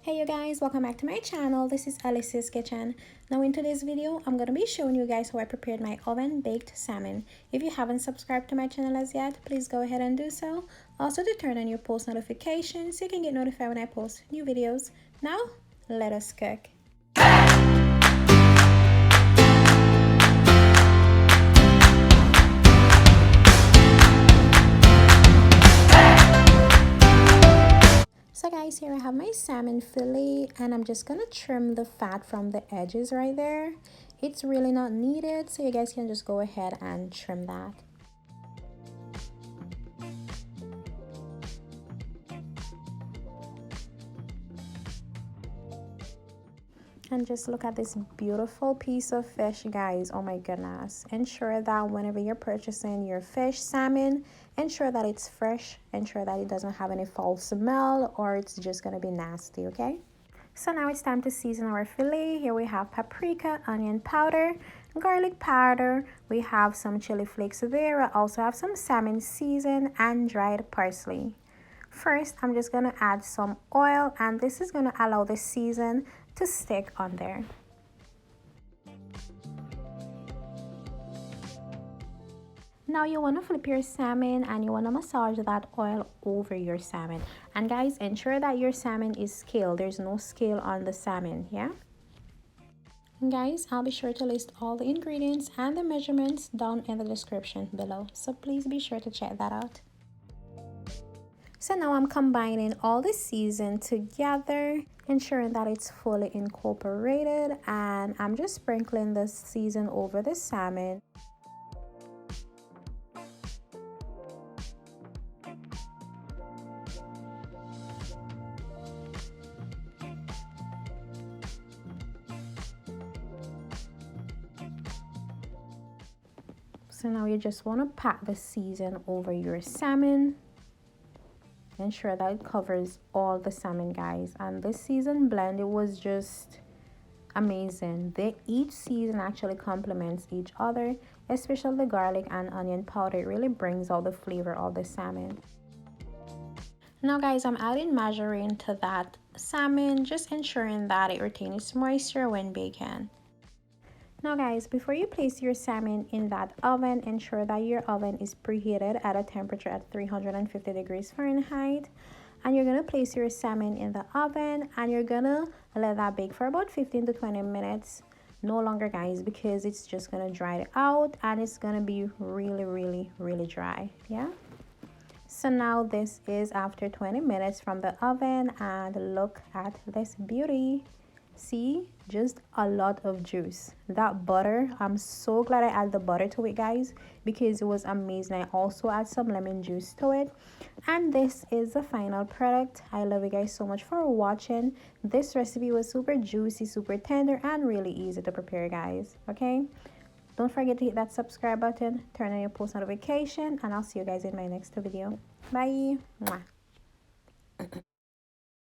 Hey you guys, welcome back to my channel. This is Alice's Kitchen. Now in today's video, I'm going to be showing you guys how I prepared my oven baked salmon. If you haven't subscribed to my channel as yet, please go ahead and do so. Also to turn on your post notifications so you can get notified when I post new videos. Now, let us cook. So guys, here I have my salmon fillet and I'm just gonna trim the fat from the edges right there. It's really not needed, so you guys can just go ahead and trim that. And just look at this beautiful piece of fish, guys. Oh my goodness. Ensure that whenever you're purchasing your fish, salmon, ensure that it's fresh. Ensure that it doesn't have any foul smell or it's just going to be nasty, okay? So now it's time to season our fillet. Here we have paprika, onion powder, garlic powder. We have some chili flakes there. I also have some salmon seasoning and dried parsley. First, I'm just going to add some oil, and this is going to allow the season to stick on there. Now you want to flip your salmon and you want to massage that oil over your salmon. And guys, ensure that your salmon is scaled. There's no scale on the salmon, yeah? And guys, I'll be sure to list all the ingredients and the measurements down in the description below. So please be sure to check that out. So now I'm combining all the season together, ensuring that it's fully incorporated, and I'm just sprinkling the season over the salmon. So now you just want to pat the season over your salmon. Ensure that it covers all the salmon, guys. And this season blend, it was just amazing. Each season actually complements each other, especially the garlic and onion powder. It really brings out the flavor of the salmon. Now guys, I'm adding margarine to that salmon, just ensuring that it retains moisture when baking. Now guys, before you place your salmon in that oven, ensure that your oven is preheated at a temperature at 350 degrees Fahrenheit. And you're going to place your salmon in the oven and you're going to let that bake for about 15 to 20 minutes. No longer, guys, because it's just going to dry it out and it's going to be really dry, yeah? So now this is after 20 minutes from the oven and look at this beauty. See, just a lot of juice. That butter, I'm so glad I added the butter to it, guys, because it was amazing. I also add some lemon juice to it, and this is the final product. I love you guys so much for watching. This recipe was super juicy, super tender, and really easy to prepare, guys. Okay, don't forget to hit that subscribe button, turn on your post notification, and I'll see you guys in my next video. Bye. Mwah.